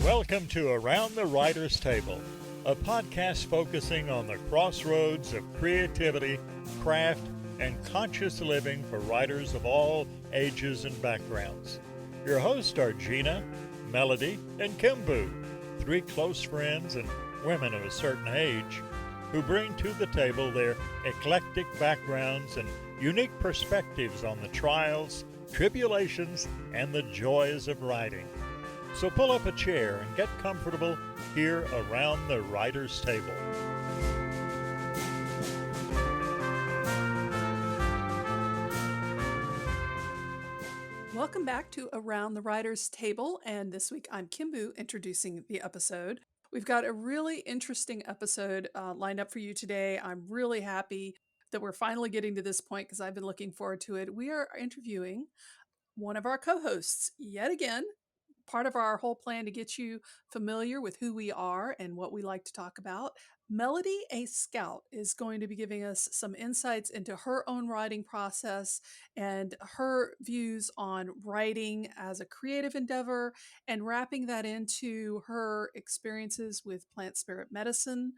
Welcome to Around the Writer's Table, a podcast focusing on the crossroads of creativity, craft, and conscious living for writers of all ages and backgrounds. Your hosts are Gina, Melody, and Kimbu, three close friends and women of a certain age who bring to the table their eclectic backgrounds and unique perspectives on the trials, tribulations, and the joys of writing. So pull up a chair and get comfortable here around the writer's table. Welcome back to Around the Writer's Table, and this week I'm Kimbu introducing the episode. We've got a really interesting episode lined up for you today. I'm really happy that we're finally getting to this point because I've been looking forward to it. We are interviewing one of our co-hosts yet again. Part of our whole plan to get you familiar with who we are and what we like to talk about. Melody A. Scout is going to be giving us some insights into her own writing process and her views on writing as a creative endeavor, and wrapping that into her experiences with plant spirit medicine,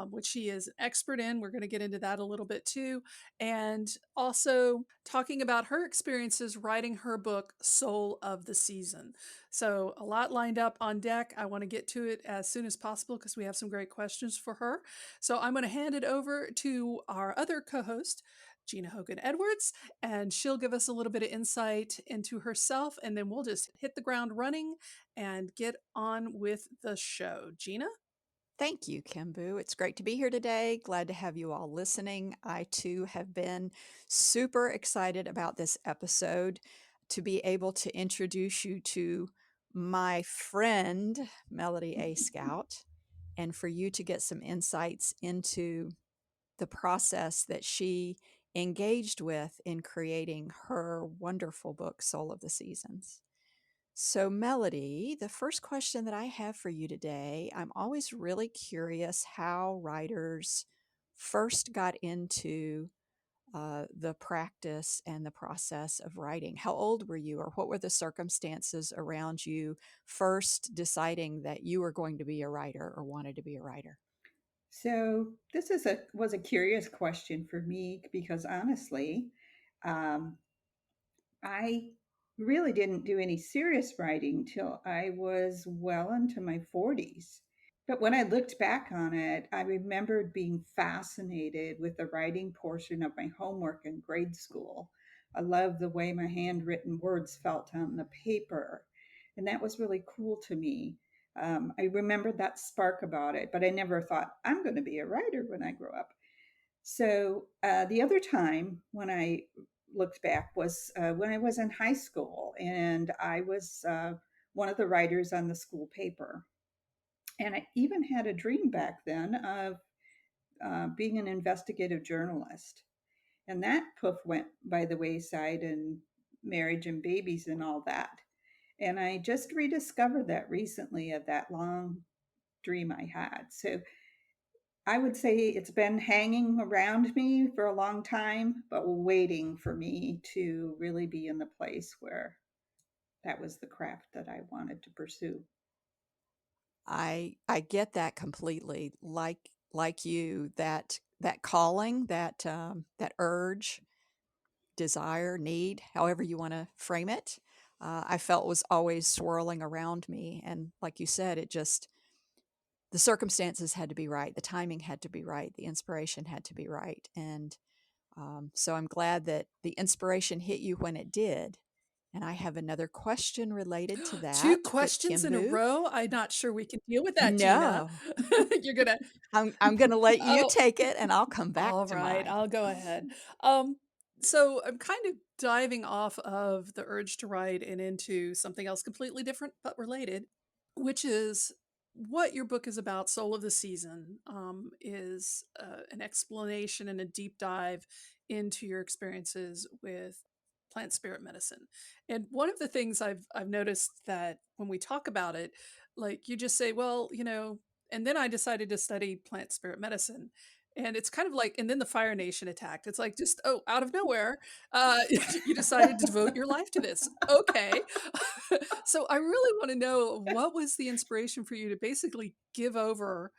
which she is an expert in. We're going to get into that a little bit too. And also talking about her experiences writing her book, Soul of the Season. So a lot lined up on deck. I want to get to it as soon as possible because we have some great questions for her. So I'm going to hand it over to our other co-host, Gina Hogan Edwards, and she'll give us a little bit of insight into herself, and then we'll just hit the ground running and get on with the show. Gina? Thank you, Kimbu. It's great to be here today. Glad to have you all listening. I too have been super excited about this episode to be able to introduce you to my friend, Melody A. Scout, and for you to get some insights into the process that she engaged with in creating her wonderful book, Soul of the Seasons. So, Melody, the first question that I have for you today, I'm always really curious how writers first got into the practice and the process of writing. How old were you, or what were the circumstances around you first deciding that you were going to be a writer or wanted to be a writer? So this was a curious question for me because honestly, um, I really didn't do any serious writing till I was well into my 40s. But when I looked back on it, I remembered being fascinated with the writing portion of my homework in grade school. I loved the way my handwritten words felt on the paper, and that was really cool to me. I remembered that spark about it, but I never thought I'm going to be a writer when I grow up. So the other time when I looked back was when I was in high school, and I was one of the writers on the school paper. And I even had a dream back then of being an investigative journalist. And that poof went by the wayside, and marriage and babies and all that. And I just rediscovered that recently of that long dream I had. So I would say it's been hanging around me for a long time, but waiting for me to really be in the place where that was the craft that I wanted to pursue. I get that completely. Like you, that calling, that urge, desire, need, however you want to frame it, I felt was always swirling around me. And like you said, the circumstances had to be right, the timing had to be right, the inspiration had to be right. And so I'm glad that the inspiration hit you when it did. And I have another question related to Two that for questions in a Kimbu. row? I'm not sure we can deal with that, Gina. No, You're going to, I'm going to let you oh, take it and I'll come back all to right, mine. I'll go ahead. Um, so I'm kind of diving off of the urge to write and into something else completely different but related, which is what your book is about. Soul of the Season is an explanation and a deep dive into your experiences with plant spirit medicine. And one of the things I've noticed that when we talk about it, like you just say, well, and then I decided to study plant spirit medicine. And it's kind of like, and then the Fire Nation attacked. It's like just, oh, out of nowhere, you decided to devote your life to this. Okay. So I really want to know, what was the inspiration for you to basically give over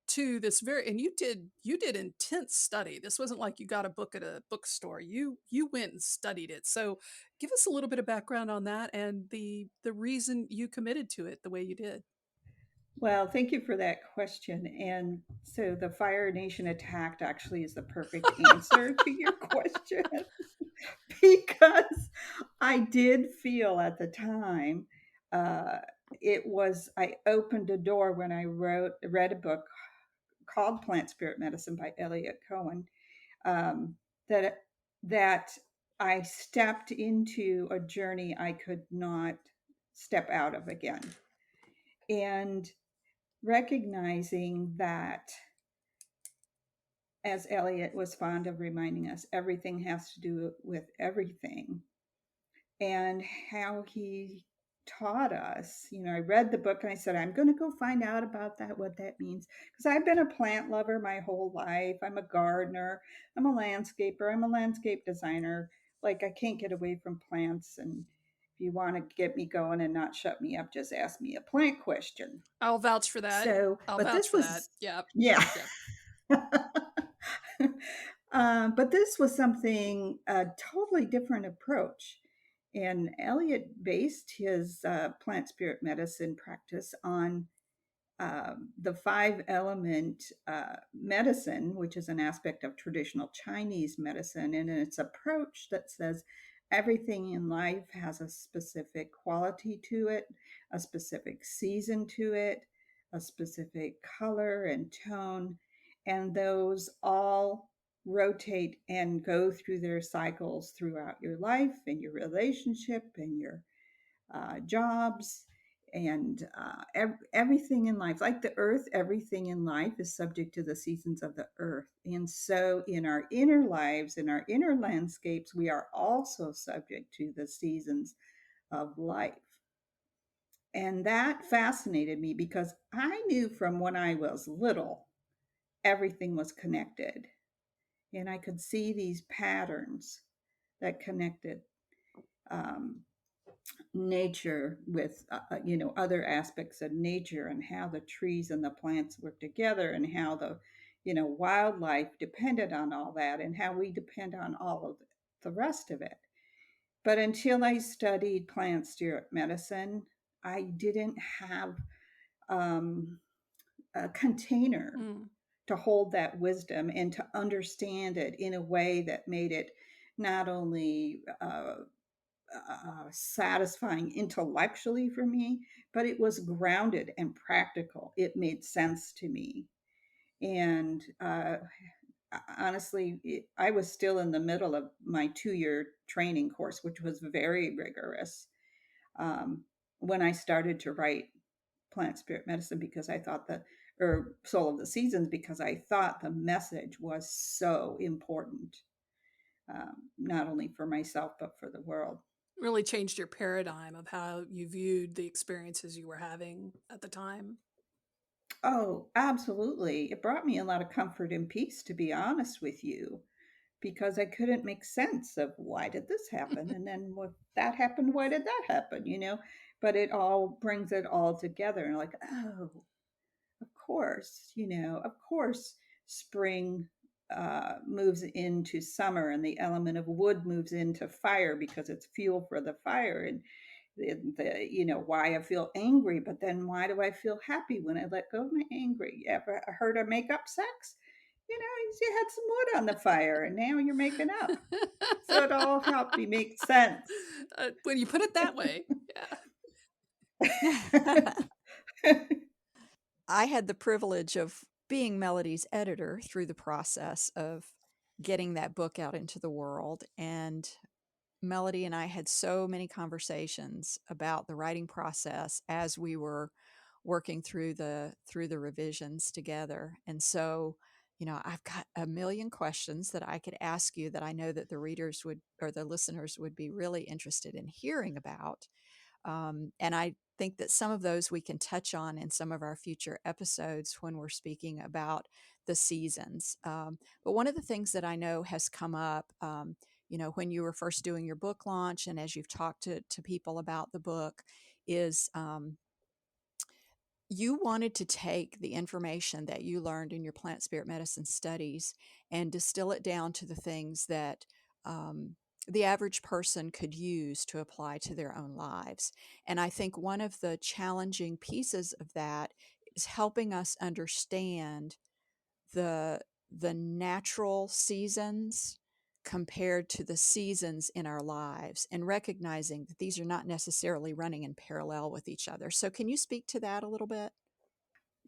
to this very, and you did intense study. This wasn't like you got a book at a bookstore. You went and studied it. So give us a little bit of background on that and the reason you committed to it the way you did. Well, thank you for that question. And so the Fire Nation attacked actually is the perfect answer to your question because I did feel at the time uh, I opened a door when I read a book called Plant Spirit Medicine by Eliot Cowan, um, that that I stepped into a journey I could not step out of again. And recognizing that, as Eliot was fond of reminding us, everything has to do with everything, and how he taught us. I read the book and I said, I'm going to go find out about that, what that means. Because I've been a plant lover my whole life. I'm a gardener, I'm a landscaper, I'm a landscape designer. Like, I can't get away from plants. And if you want to get me going and not shut me up, just ask me a plant question. I'll vouch for that. So, I'll but vouch this for that. was, Yeah. yeah. Yeah. But this was something, a totally different approach. And Eliot based his plant spirit medicine practice on the five element medicine, which is an aspect of traditional Chinese medicine, and its approach that says everything in life has a specific quality to it, a specific season to it, a specific color and tone, and those all rotate and go through their cycles throughout your life and your relationship and your jobs and everything in life. Like the earth, everything in life is subject to the seasons of the earth. And so in our inner lives, in our inner landscapes, we are also subject to the seasons of life. And that fascinated me because I knew from when I was little, everything was connected. And I could see these patterns that connected um, nature with other aspects of nature, and how the trees and the plants work together, and how the wildlife depended on all that, and how we depend on all of the rest of it. But until I studied plant spirit medicine, I didn't have um, a container Mm. to hold that wisdom and to understand it in a way that made it not only satisfying intellectually for me, but it was grounded and practical. It made sense to me. And honestly, I was still in the middle of my 2-year training course, which was very rigorous, um, when I started to write Plant Spirit Medicine, because I thought that, or Soul of the Seasons, because I thought the message was so important, not only for myself, but for the world. Really changed your paradigm of how you viewed the experiences you were having at the time. Oh, absolutely. It brought me a lot of comfort and peace, to be honest with you, because I couldn't make sense of why did this happen? And then what that happened, why did that happen? But it all brings it all together. And like, oh, of course, spring moves into summer, and the element of wood moves into fire because it's fuel for the fire. And why I feel angry, but then why do I feel happy when I let go of my angry? You ever heard of make up sex? You had some wood on the fire and now you're making up. So it all helped me make sense. When you put it that way, yeah. I had the privilege of being Melody's editor through the process of getting that book out into the world. And Melody and I had so many conversations about the writing process as we were working through the revisions together. And so, I've got a million questions that I could ask you that I know that the readers would, or the listeners would be really interested in hearing about. And I think that some of those we can touch on in some of our future episodes when we're speaking about the seasons. But one of the things that I know has come up, when you were first doing your book launch and as you've talked to people about the book, is you wanted to take the information that you learned in your plant spirit medicine studies and distill it down to the things that um, the average person could use to apply to their own lives. And I think one of the challenging pieces of that is helping us understand the the natural seasons compared to the seasons in our lives and recognizing that these are not necessarily running in parallel with each other. So can you speak to that a little bit?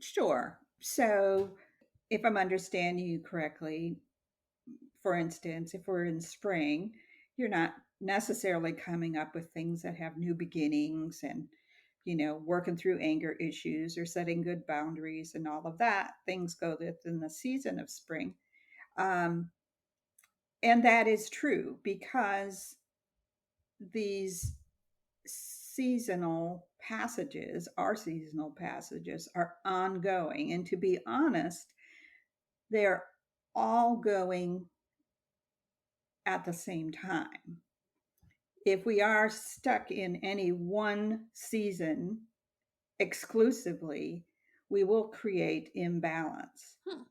Sure. So, if I'm understanding you correctly, for instance, if we're in spring, you're not necessarily coming up with things that have new beginnings and, working through anger issues or setting good boundaries and all of that. Things go within the season of spring. Um, and that is true because these seasonal passages are ongoing. And to be honest, they're all going at the same time. If we are stuck in any one season exclusively, we will create imbalance. Hmm.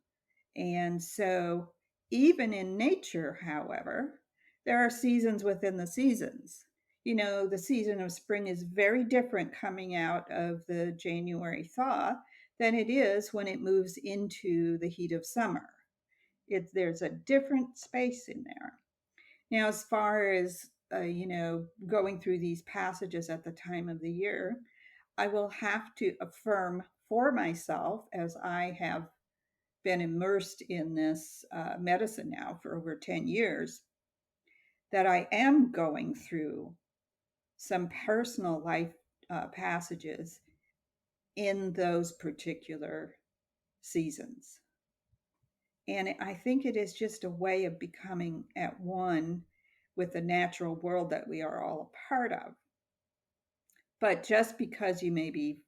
And so, even in nature, however, there are seasons within the seasons. The season of spring is very different coming out of the January thaw than it is when it moves into the heat of summer. There's a different space in there. Now, as far as going through these passages at the time of the year, I will have to affirm for myself, as I have been immersed in this medicine now for over 10 years, that I am going through some personal life passages in those particular seasons. And I think it is just a way of becoming at one with the natural world that we are all a part of. But just because you may be,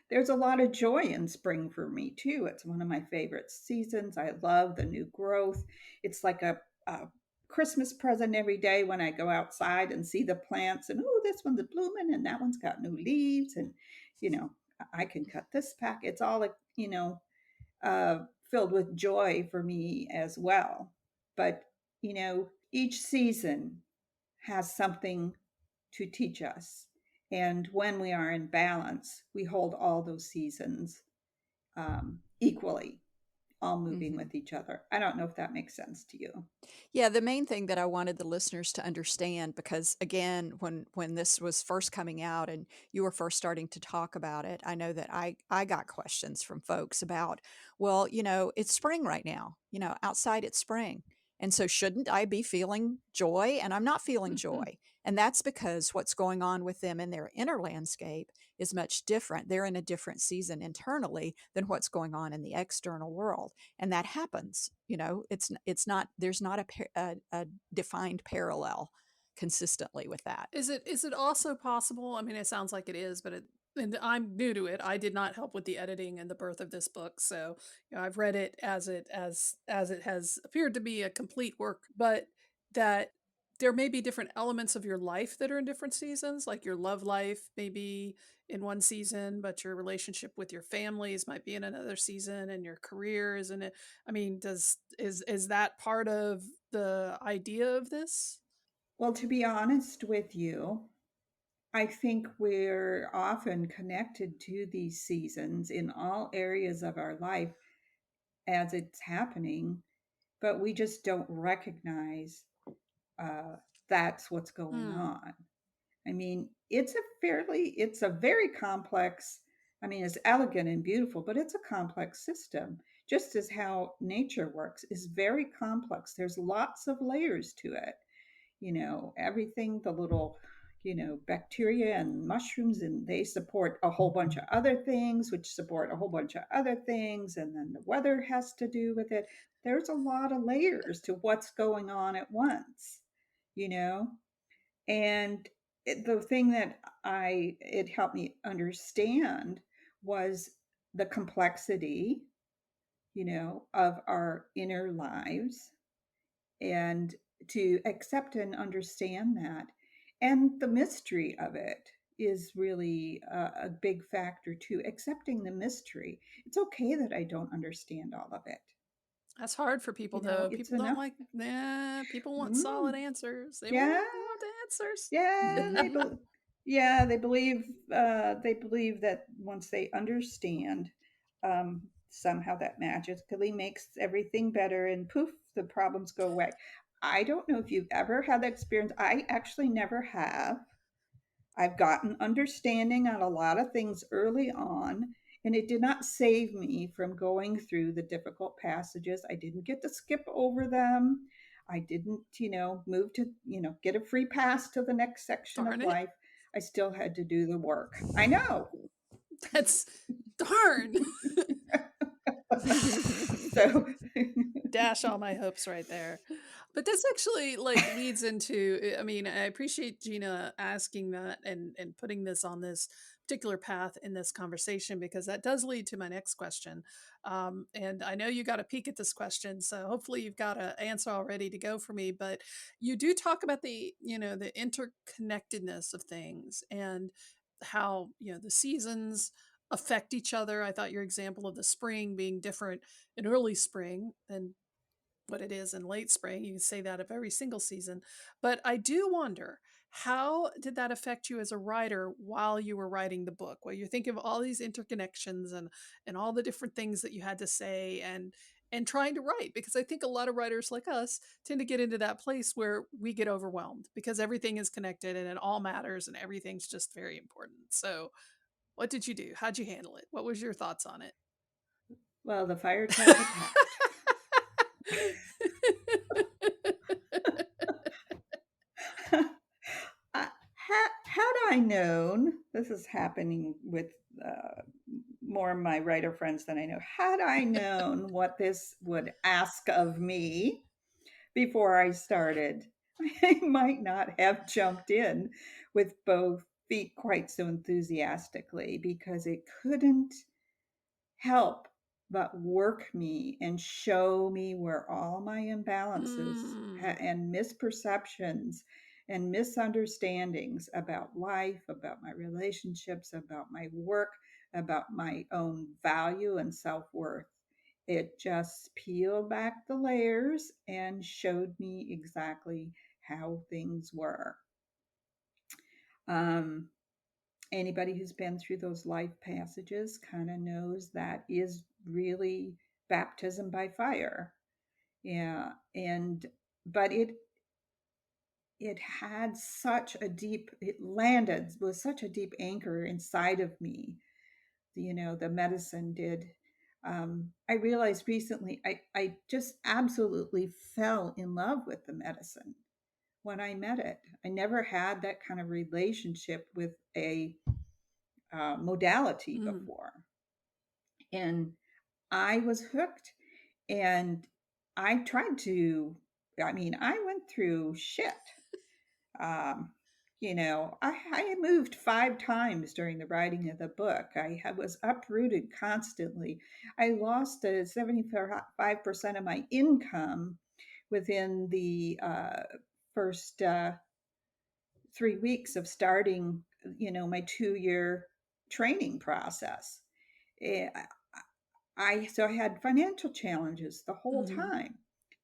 there's a lot of joy in spring for me too. It's one of my favorite seasons. I love the new growth. It's like a Christmas present every day when I go outside and see the plants and, oh, this one's blooming and that one's got new leaves. And, you know, I can cut this pack. It's all like, uh, filled with joy for me as well. But, each season has something to teach us. And when we are in balance, we hold all those seasons equally, all moving Mhm. with each other. I don't know if that makes sense to you. Yeah, the main thing that I wanted the listeners to understand, because again, when this was first coming out and you were first starting to talk about it, I know that I got questions from folks about, well, it's spring right now. Outside it's spring. And so shouldn't I be feeling joy? And I'm not feeling joy. And that's because what's going on with them in their inner landscape is much different. They're in a different season internally than what's going on in the external world, and that happens. It's not, there's not a defined parallel consistently with that. Is it also possible? I mean, it sounds like it is, but and I'm new to it. I did not help with the editing and the birth of this book, so I've read it as it has appeared to be a complete work, but that there may be different elements of your life that are in different seasons, like your love life may be in one season, but your relationship with your families might be in another season, and your career is in it. I mean, is that part of the idea of this? Well, to be honest with you, I think we're often connected to these seasons in all areas of our life as it's happening, but we just don't recognize uh, that's what's going Hmm. on. I mean, it's a very complex, I mean, it's elegant and beautiful, but it's a complex system. Just as how nature works is very complex. There's lots of layers to it. Everything, the little, bacteria and mushrooms, and they support a whole bunch of other things, which support a whole bunch of other things. And then the weather has to do with it. There's a lot of layers to what's going on at once, you know? And the thing that it helped me understand was the complexity, of our inner lives, and to accept and understand that. And the mystery of it is really a big factor too, accepting the mystery. It's okay that I don't understand all of it. That's hard for people, though. It's People don't enough. like, people want solid Mm, answers. yeah, They want the answers. yeah, they believe that once they understand, somehow that magically makes everything better, and poof, the problems go away. I don't know if you've ever had that experience. I actually never have. I've gotten understanding on a lot of things early on, and it did not save me from going through the difficult passages. I didn't get to skip over them. I didn't, move to, get a free pass to the next section of Darn it. life. I still had to do the work. I know. That's darn. So, Dash all my hopes right there. But this actually like leads into, I mean, I appreciate Gina asking that and putting this on this particular path in this conversation, because that does lead to my next question. And I know you got a peek at this question, so hopefully you've got an answer all ready to go for me. But you do talk about the, the interconnectedness of things, and how, the seasons affect each other. I thought your example of the spring being different in early spring than what it is in late spring. You can say that of every single season. But I do wonder, how did that affect you as a writer while you were writing the book? While you're thinking of all these interconnections and all the different things that you had to say and trying to write, because I think a lot of writers like us tend to get into that place where we get overwhelmed because everything is connected and it all matters and everything's just very important. So, what did you do? How'd you handle it? What was your thoughts on it? well, the fire truck attacked. Had I known, this is happening with more of my writer friends than I know, had I known what this would ask of me before I started, I might not have jumped in with both feet quite so enthusiastically, because it couldn't help but work me and show me where all my imbalances Mm. and misperceptions and misunderstandings about life, about my relationships, about my work, about my own value and self worth. It just peeled back the layers and showed me exactly how things were. Um, Anybody who's been through those life passages kind of knows that is really baptism by fire. Yeah, and but it had such a deep, it landed with such a deep anchor inside of me. The medicine did. I realized recently I just absolutely fell in love with the medicine when I met it. I never had that kind of relationship with a modality Mm. before. And I was hooked. And I tried to, I mean, I went through shit. Um, I moved 5 times during the writing of the book. Was uprooted constantly. I lost 75% of my income within the first 3 weeks of starting, my 2-year training process. Eh, so I had financial challenges the whole Mm-hmm. time.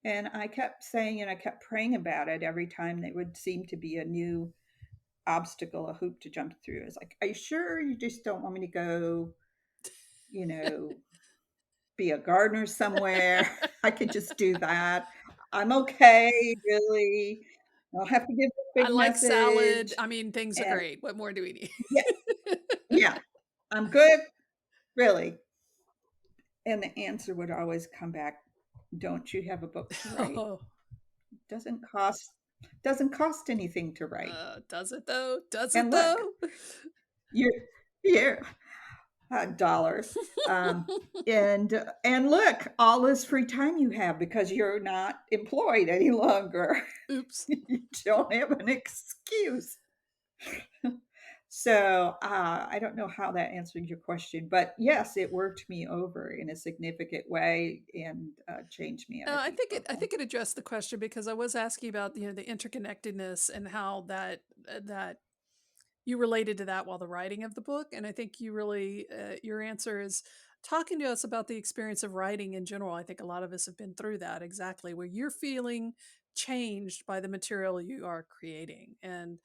And I kept saying, and I kept praying about it every time there would seem to be a new obstacle, a hoop to jump through. It's like, are you sure you just don't want me to go, you know, be a gardener somewhere? I could just do that. I'm okay, really. I'll have to give a I big like salad. message. I mean, things are And great. What more do we need? yeah, yeah, I'm good, really. And the answer would always come back, don't you have a book to write? Oh, Doesn't cost doesn't cost anything to write. does it though? Does it And look, though? you're here, dollars. Um, and look, all this free time you have because you're not employed any longer. Oops. You don't have an excuse. So I don't know how that answered your question, but yes, it worked me over in a significant way and changed me on a I deep think it. I level. think it addressed the question because I was asking about the interconnectedness and how that you related to that while the writing of the book, and I think you really your answer is talking to us about the experience of writing in general. I think a lot of us have been through that exactly where you're feeling changed by the material you are creating, and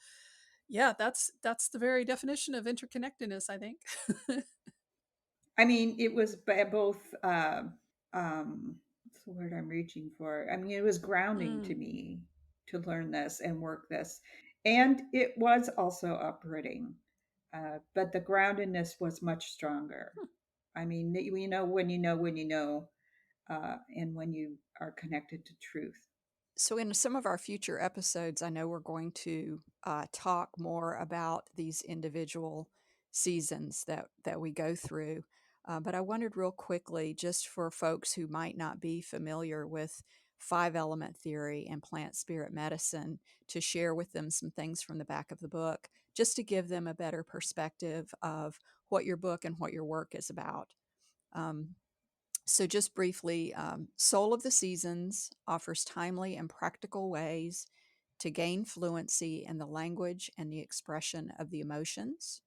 yeah, that's the very definition of interconnectedness, I think. I mean, it was both. What's the word I'm reaching for? I mean, it was grounding to Mm. me to learn this and work this, and it was also uprooting. But the groundedness was much stronger. I mean, you know when you know when you know, and when you are connected to truth. So, in some of our future episodes, I know we're going to talk more about these individual seasons that we go through. But I wondered real quickly, just for folks who might not be familiar with five element theory and plant spirit medicine, to share with them some things from the back of the book, just to give them a better perspective of what your book and what your work is about. Um, so, just briefly, Soul of the Seasons offers timely and practical ways to gain fluency in the language and the expression of the emotions,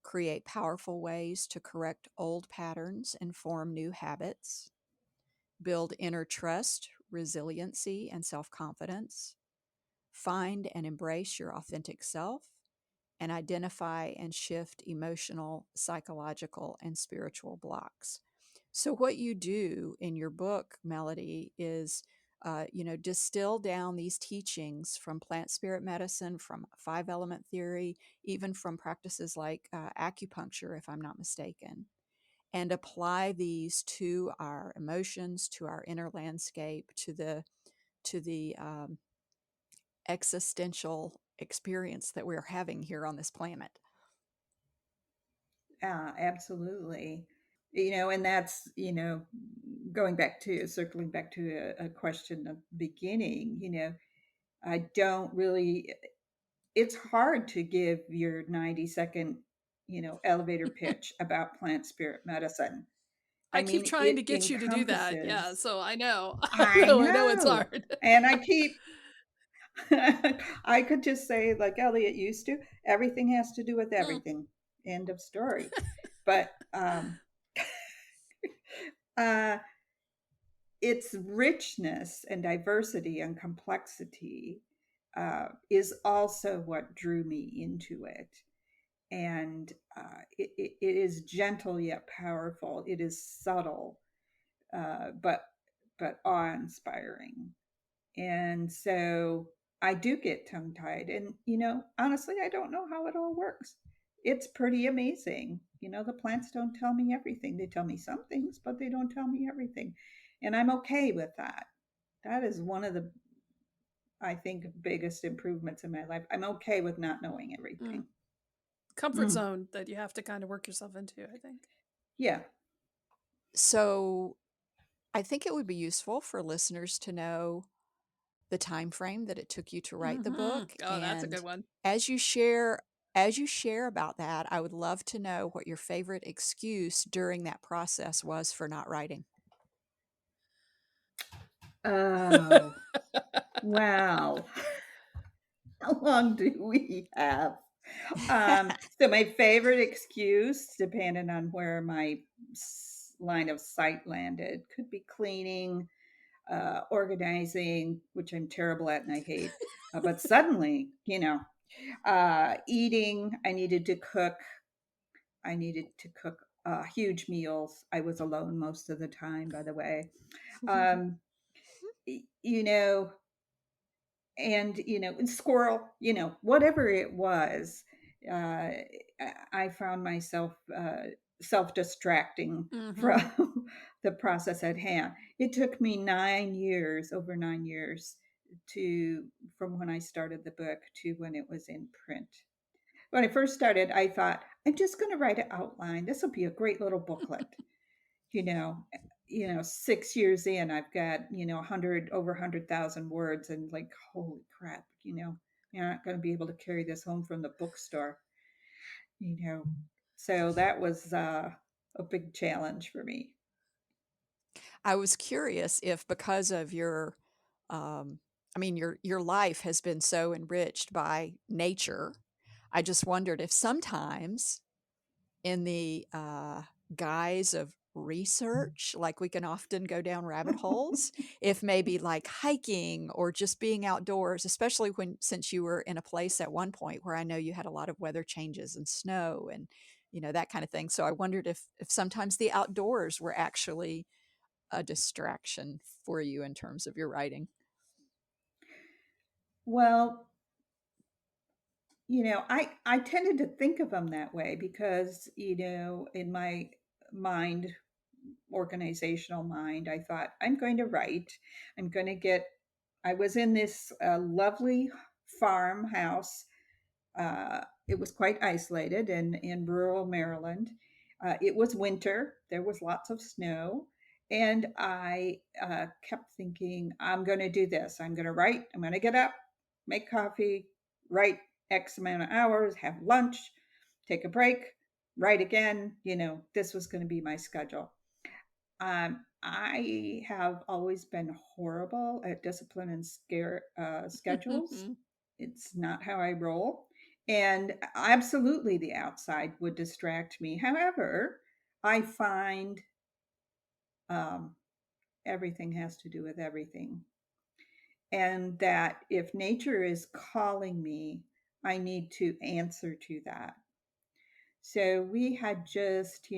create powerful ways to correct old patterns and form new habits, build inner trust, resiliency, and self confidence, find and embrace your authentic self, and identify and shift emotional, psychological, and spiritual blocks. So, what you do in your book, Melody, is distill down these teachings from plant spirit medicine, from five element theory, even from practices like acupuncture, if I'm not mistaken, and apply these to our emotions, to our inner landscape, to the existential experience that we're having here on this planet. Absolutely. And that's, going back to circling back to a question at the beginning, I don't really, it's hard to give your 90-second, elevator pitch about plant spirit medicine. I I keep mean, trying to it get you to do that. Yeah, encompasses, so I know. I No, I know it's know, hard. and I keep, I could just say, like Eliot used to, everything has to do with Mm. everything. End of story. But uh, its richness and diversity and complexity is also what drew me into it. And it is gentle yet powerful. It is subtle, but awe-inspiring. And so I do get tongue tied. And, honestly, I don't know how it all works. It's pretty amazing. The plants don't tell me everything. They tell me some things, but they don't tell me everything. And I'm okay with that. That is one of the, I think, biggest improvements in my life. I'm okay with not knowing Mm. everything. Comfort Mm. zone that you have to kind of work yourself into, I think. Yeah. So, I think it would be useful for listeners to know the time frame that it took you to write the Hmm. book, Oh, that's a good and one. as you share as you share about that, I would love to know what your favorite excuse during that process was for not writing. Oh, wow. How long do we have? So my favorite excuse, depending on where my line of sight landed, could be cleaning, organizing, which I'm terrible at and I hate. But suddenly, eating, I needed to cook huge meals. I was alone most of the time, by the way. Um, you know, and squirrel, whatever it was, uh, I found myself self-distracting from Hmm. the process at hand. It took me 9 years, over 9 years, to from when I started the book to when it was in print. When I first started, I thought, I'm just going to write an outline. This will be a great little booklet. you know 6 years in, I've got 100 over 100,000 words, and like, holy crap. You're not going to be able to carry this home from the bookstore, you know. So that was a big challenge for me. I was curious if because of your, um, I mean, your life has been so enriched by nature. I just wondered if sometimes in the guise of research, like we can often go down rabbit holes, if maybe like hiking or just being outdoors, especially when since you were in a place at one point where I know you had a lot of weather changes and snow and that kind of thing. So I wondered if sometimes the outdoors were actually a distraction for you in terms of your writing. Well, I tended to think of them that way because, in my mind, organizational mind, I thought, I'm going to write. I'm going to get, I was in this lovely farmhouse. It was quite isolated in rural Maryland. It was winter, there was lots of snow. And I kept thinking, I'm going to do this. I'm going to write. I'm going to get up, make coffee, write X amount of hours, have lunch, take a break, write again. This was going to be my schedule. I have always been horrible at discipline and schedules. It's not how I roll. And absolutely, the outside would distract me. However, I find um, everything has to do with everything. And that if nature is calling me, I need to answer to that. So we had just,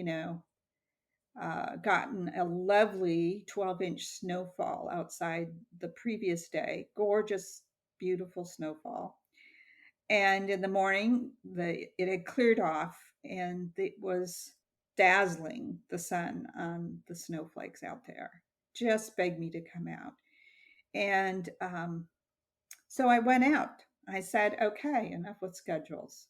gotten a lovely 12-inch snowfall outside the previous day. Gorgeous, beautiful snowfall. And in the morning, it had cleared off, and it was dazzling, the sun on the snowflakes out there. Just begged me to come out. And so I went out. I said, okay, enough with schedules.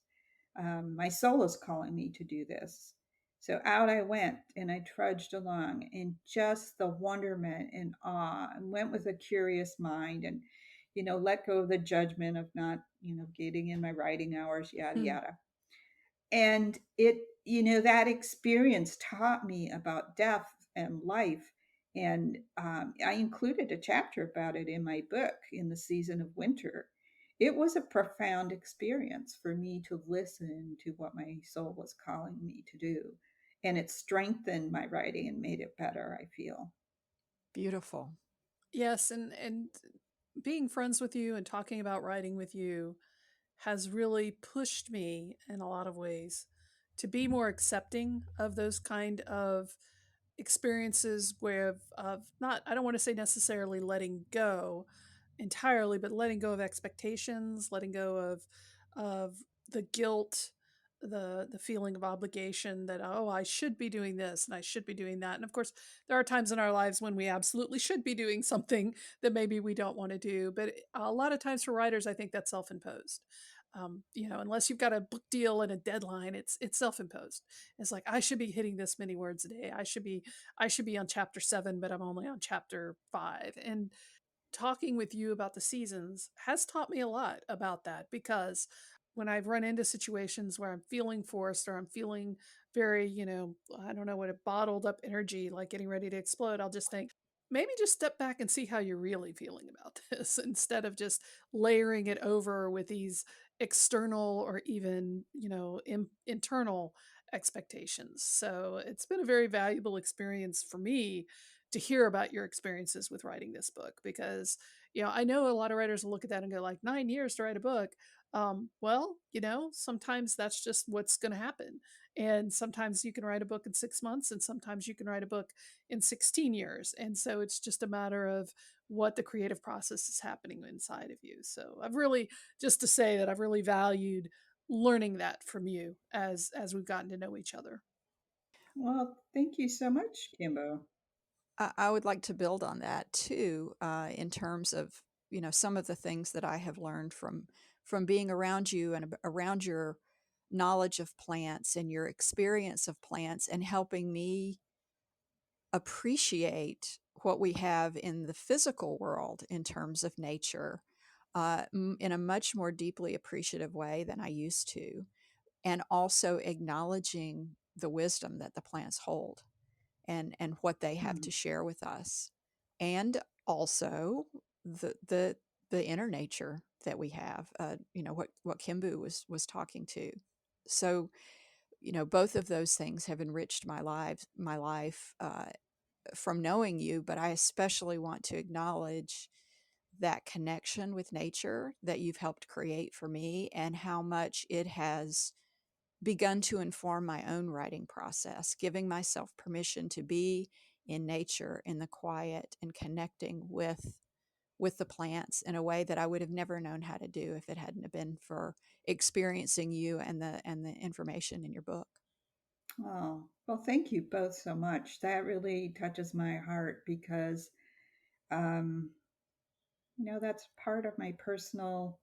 My soul is calling me to do this. So out I went and I trudged along in just the wonderment and awe, and went with a curious mind, and, let go of the judgment of not, getting in my writing hours, yada, Hmm. yada. And that experience taught me about death and life. And I included a chapter about it in my book, In the Season of Winter. It was a profound experience for me to listen to what my soul was calling me to do. And it strengthened my writing and made it better, I feel. Beautiful. Yes, and being friends with you and talking about writing with you has really pushed me in a lot of ways to be more accepting of those kind of experiences where of not, I don't want to say necessarily letting go entirely, but letting go of expectations, letting go of the guilt, the feeling of obligation that, oh, I should be doing this and I should be doing that. And of course, there are times in our lives when we absolutely should be doing something that maybe we don't want to do, but a lot of times for writers, I think that's self-imposed. Unless you've got a book deal and a deadline, it's self-imposed. It's like, I should be hitting this many words a day. I should be on chapter 7, but I'm only on chapter 5. And talking with you about the seasons has taught me a lot about that, because when I've run into situations where I'm feeling forced or I'm feeling very, I don't know what, a bottled up energy, like getting ready to explode, I'll just think, maybe just step back and see how you're really feeling about this instead of just layering it over with these external or even, internal expectations. So it's been a very valuable experience for me to hear about your experiences with writing this book, because I know a lot of writers will look at that and go like, 9 years to write a book. Well, sometimes that's just what's going to happen, and sometimes you can write a book in 6 months, and sometimes you can write a book in 16 years, and so it's just a matter of what the creative process is happening inside of you. So I've really, just to say that I've really valued learning that from you as we've gotten to know each other. Well, thank you so much, Kimbo. I would like to build on that too, in terms of some of the things that I have learned from being around you and around your knowledge of plants and your experience of plants, and helping me appreciate what we have in the physical world in terms of nature. in a much more deeply appreciative way than I used to, and also acknowledging the wisdom that the plants hold and what they have Hmm. to share with us, and also the inner nature that we have. What Kimbu was talking to. So both of those things have enriched my life from knowing you, but I especially want to acknowledge that connection with nature that you've helped create for me, and how much it has begun to inform my own writing process, giving myself permission to be in nature, in the quiet, and connecting with the plants in a way that I would have never known how to do if it hadn't have been for experiencing you and the information in your book. Oh, well, thank you both so much. That really touches my heart because, um, that's part of my personal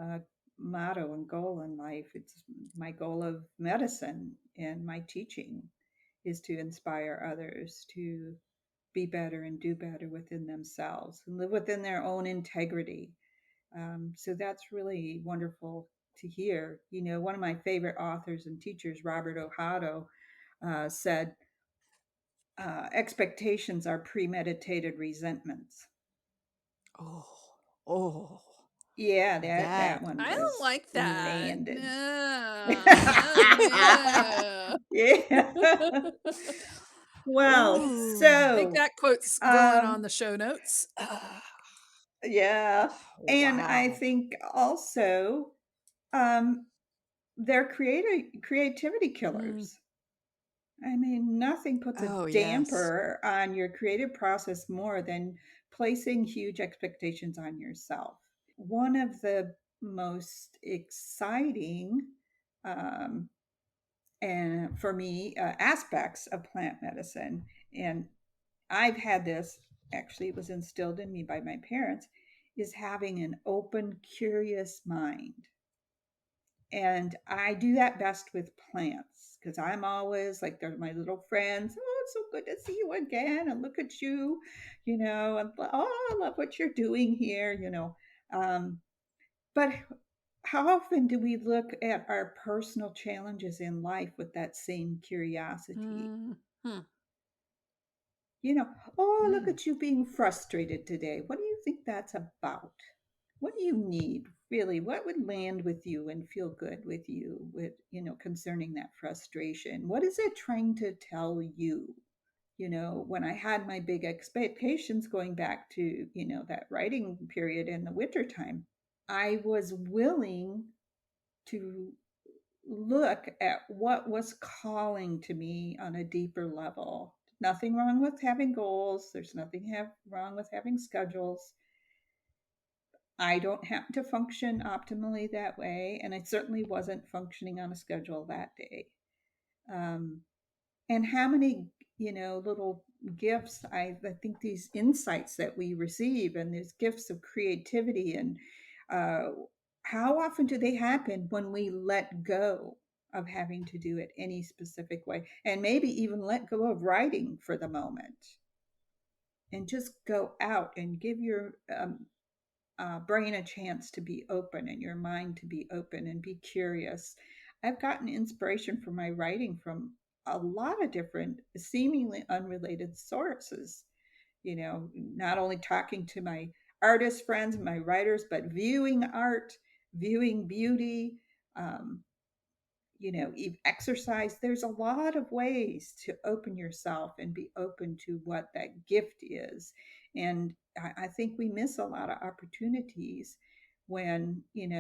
uh, motto and goal in life. It's my goal of medicine and my teaching is to inspire others to be better and do better within themselves and live within their own integrity. So that's really wonderful to hear. One of my favorite authors and teachers, Robert Ohado, said, expectations are premeditated resentments. Oh, oh, Yeah, that that. one I don't was like that. landed. No. Yeah. Well, Oh, I think so that quote's going on um, the show notes. Ah. yeah, and I wow. think also um, they're creativity Mm. killers. I mean, nothing puts a Oh, yes. damper on your creative process more than placing huge expectations on yourself. One of the most exciting um, and for me aspects of plant medicine, and I've had this, actually it was instilled in me by my parents, is having an open, curious mind. And I do that best with plants because I'm always like, they're my little friends. Oh, it's so good to see you again. And look at you, and oh, I love what you're doing here, Um, but how often do we look at our personal challenges in life with that same curiosity? Mm. Hmm. You know, oh, look Mm. at you being frustrated today. What do you think that's about? What do you need really? What would land with you and feel good with you concerning that frustration? What is it trying to tell you? When I had my big expectations going back to, that writing period in the wintertime, I was willing to look at what was calling to me on a deeper level. Nothing wrong with having goals. There's nothing wrong with having schedules. I don't have to function optimally that way, and I certainly wasn't functioning on a schedule that day. Um, and how many, little gifts, I think these insights that we receive and these gifts of creativity, and uh, how often do they happen when we let go of having to do it any specific way, and maybe even let go of writing for the moment and just go out and give your brain a chance to be open and your mind to be open and be curious. I've gotten inspiration for my writing from a lot of different, seemingly unrelated sources. Not only talking to my artist friends and my writers, but viewing art, viewing beauty, um, exercise. There's a lot of ways to open yourself and be open to what that gift is. And I think we miss a lot of opportunities when, in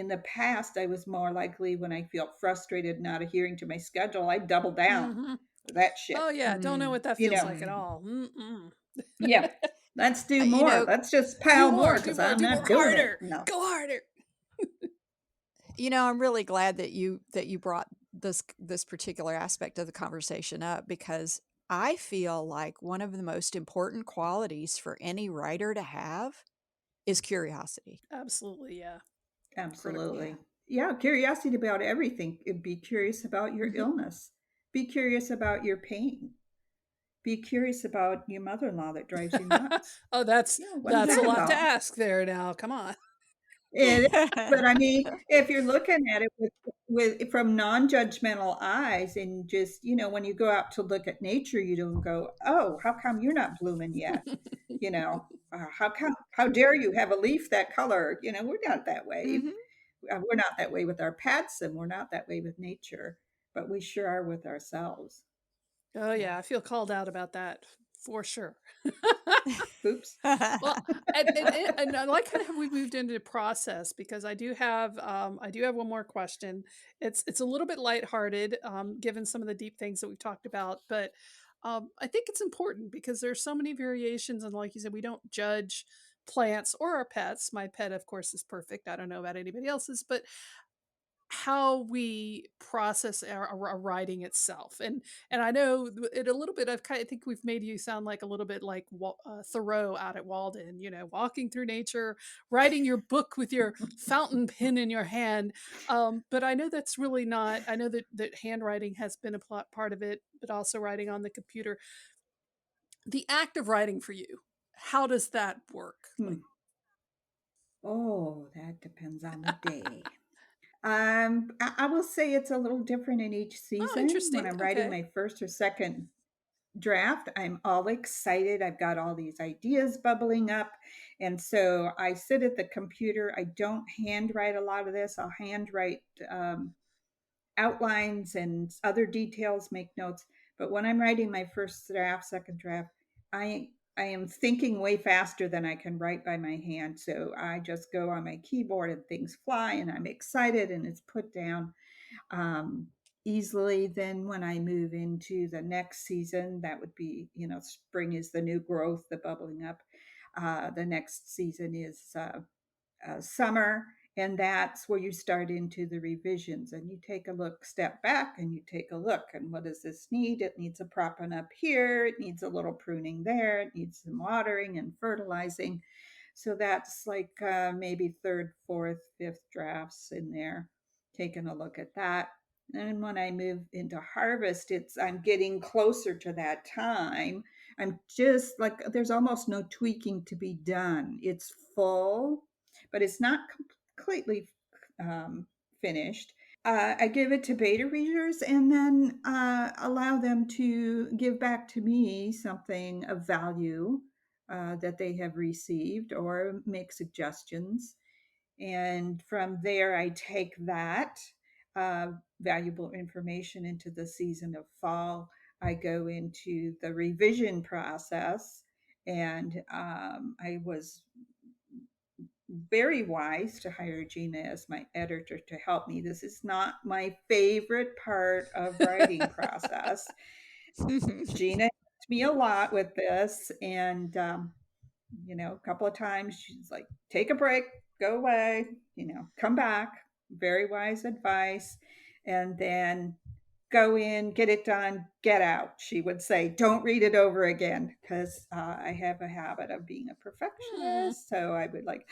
the past, I was more likely when I felt frustrated, not adhering to my schedule, I double down Hmm. that shit. Oh yeah, don't know Mm. what that You feels know, like at Mm. all. Mm-mm. yeah, let's do You more. know, Let's just Do pile more, more do because more, I'm do more, not doing it. harder, No. go harder. I'm really glad that you brought this particular aspect of the conversation up, because I feel like one of the most important qualities for any writer to have is curiosity. Absolutely, yeah. Critical. Yeah. Absolutely. Yeah, curiosity about everything. Be curious about your Mhm. illness. Be curious about your pain. be curious about your mother-in-law that drives you nuts. Oh, Yeah, what's that's a that lot to about? ask there now. Come on. It is, but I mean, if you're looking at it with from non-judgmental eyes and just, when you go out to look at nature, you don't go, "Oh, how come you're not blooming yet?" You know, how dare you have a leaf that color? We're not that way. Mhm. We're not that way with our pets, and we're not that way with nature, but we sure are with ourselves. Oh Yeah. yeah, I feel called out about that for sure. Oops. Well, and I like how we moved into the process because I do have one more question. It's a little bit lighthearted, given some of the deep things that we've talked about, but I think it's important because there's so many variations, and like you said, we don't judge plants or our pets. My pet, of course, is perfect. I don't know about anybody else's, but how we process our writing itself. And I know it a little bit. I think we've made you sound like a little bit like Thoreau out at Walden, walking through nature, writing your book with your fountain pen in your hand. But I know that's really not. I know that handwriting has been a part of it, but also writing on the computer. The act of writing for you, how does that work? Hmm. Like, Oh, that depends on the day. I will say it's a little different in each oh, season. When interesting. I'm writing Okay. my first or second draft, I'm all excited. I've got all these ideas bubbling up. And so I sit at the computer. I don't handwrite a lot of this. I'll handwrite outlines and other details, make notes. But when I'm writing my first draft, second draft, I am thinking way faster than I can write by my hand. So I just go on my keyboard and things fly and I'm excited and it's put down um, easily. Then when I move into the next season, that would be, spring is the new growth, the bubbling up. The next season is summer, and that's where you start into the revisions and you take a look, step back, and you take a look, and what does this need? It needs a propping up here, it needs a little pruning there, it needs some watering and fertilizing. So that's like maybe third, fourth, fifth drafts in there, taking a look at that. And when I move into harvest, I'm getting closer to that time. I'm just like there's almost no tweaking to be done. It's full, but it's not completely finished. I give it to beta readers and then allow them to give back to me something of value that they have received or make suggestions. And from there, I take that uh, valuable information into the season of fall. I go into the revision process, and I was very wise to hire Gina as my editor to help me. This is not my favorite part of writing process. Gina helped me a lot with this, and a couple of times she's like, "Take a break, go away, come back." Very wise advice, and then go in, get it done, get out. She would say, "Don't read it over again," because I have a habit of being a Hmm. perfectionist. So I would like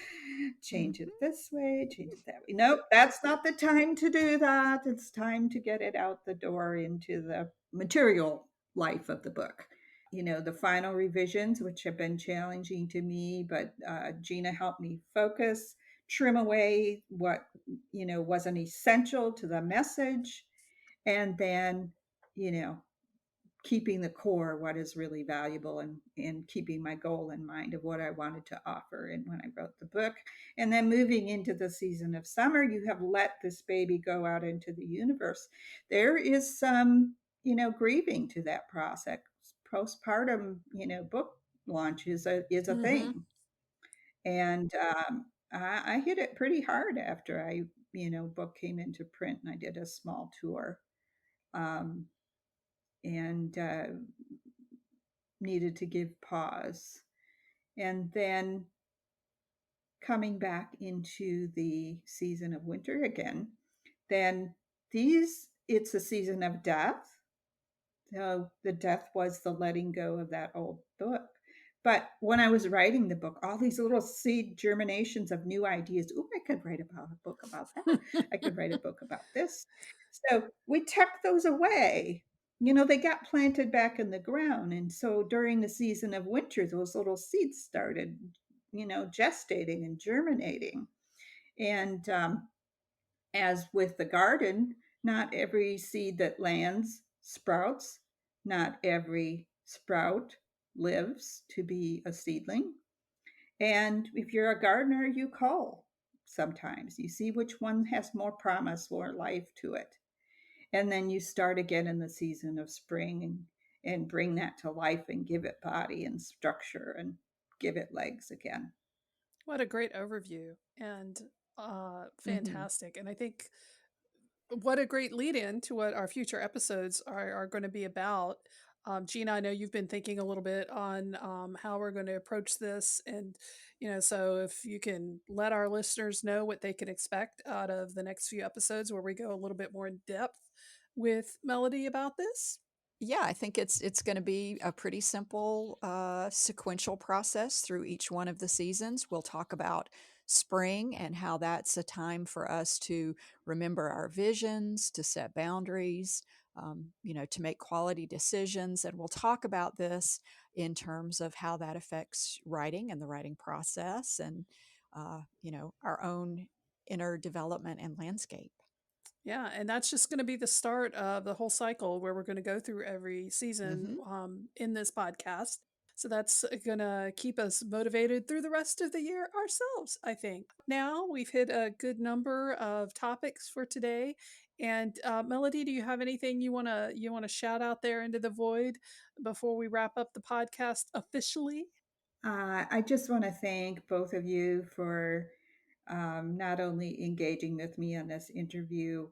change it Mhm. this way, change it that way. Nope, that's not the time to do that. It's time to get it out the door into the material life of the book. The final revisions, which have been challenging to me, but Gina helped me focus, trim away what, wasn't essential to the message, and then you know keeping the core, what is really valuable, and keeping my goal in mind of what I wanted to offer and when I wrote the book. And then moving into the season of summer, you have let this baby go out into the universe. There is some grieving to that process. Postpartum book launch is a Hmm. thing. And I hit it pretty hard after I book came into print and I did a small tour. um, and needed to give pause. And then coming back into the season of winter again, then it's a season of death. So the death was the letting go of that old book. But when I was writing the book, all these little seed germinations of new ideas. Oh, I could write about a book about that. I could write a book about this. So we tuck those away. they got planted back in the ground. And so during the season of winter, those little seeds started, gestating and germinating. And as with the garden, not every seed that lands sprouts, not every sprout lives to be a seedling. And if you're a gardener, you cull sometimes. You see which one has more promise, more life to it. And then you start again in the season of spring and bring that to life and give it body and structure and give it legs again. What a great overview and Hmm. fantastic. And I think what a great lead in to what our future episodes are going to be about. Gina, I know you've been thinking a little bit on how we're going to approach this. And, so if you can let our listeners know what they can expect out of the next few episodes where we go a little bit more in depth with Melody about this. Yeah, I think it's going to be a pretty simple sequential process through each one of the seasons. We'll talk about spring and how that's a time for us to remember our visions, to set boundaries, to make quality decisions. And we'll talk about this in terms of how that affects writing and the writing process, and our own inner development and landscape. Yeah, and that's just going to be the start of the whole cycle where we're going to go through every season Hmm. in this podcast. So that's going to keep us motivated through the rest of the year ourselves, I think. Now we've hit a good number of topics for today. And Melody, do you have anything you want to shout out there into the void before we wrap up the podcast officially? I just want to thank both of you for not only engaging with me on this interview,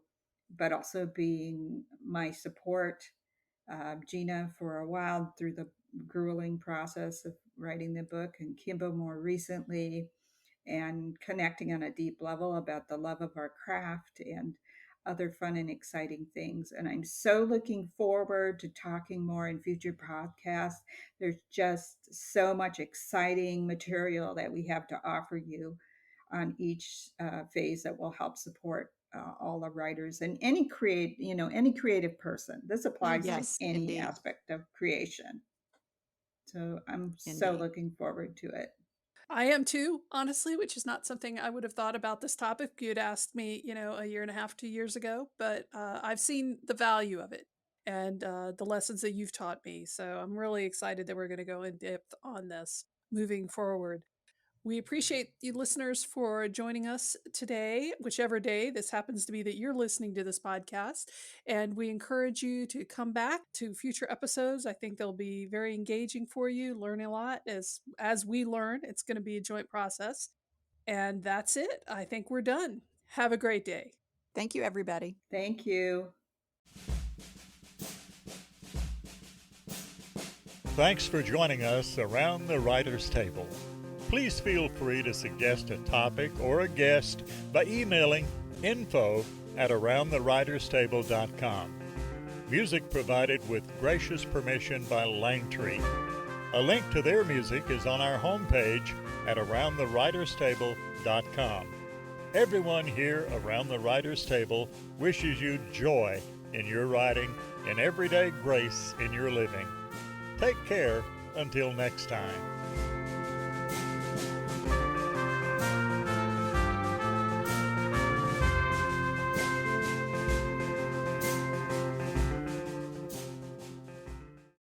but also being my support. Gina for a while through the grueling process of writing the book, and Kimbo more recently, and connecting on a deep level about the love of our craft and other fun and exciting things. And I'm so looking forward to talking more in future podcasts. There's just so much exciting material that we have to offer you on each phase that will help support all the writers and any creative person. This applies to Mhm. Yes, any indeed. aspect of creation. So I'm so Indeed. looking forward to it. I am too, honestly, which is not something I would have thought about this topic if you'd asked me, a year and a half, 2 years ago. But I've seen the value of it and the lessons that you've taught me. So I'm really excited that we're going to go in depth on this moving forward. We appreciate you listeners for joining us today, whichever day this happens to be that you're listening to this podcast. And we encourage you to come back to future episodes. I think they'll be very engaging for you, learning a lot as we learn. It's going to be a joint process. And that's it. I think we're done. Have a great day. Thank you, everybody. Thank you. Thanks for joining us around the writer's table. Please feel free to suggest a topic or a guest by emailing info@aroundthewriterstable.com. Music provided with gracious permission by Langtree. A link to their music is on our homepage at aroundthewriterstable.com. Everyone here around the writer's table wishes you joy in your writing and everyday grace in your living. Take care until next time.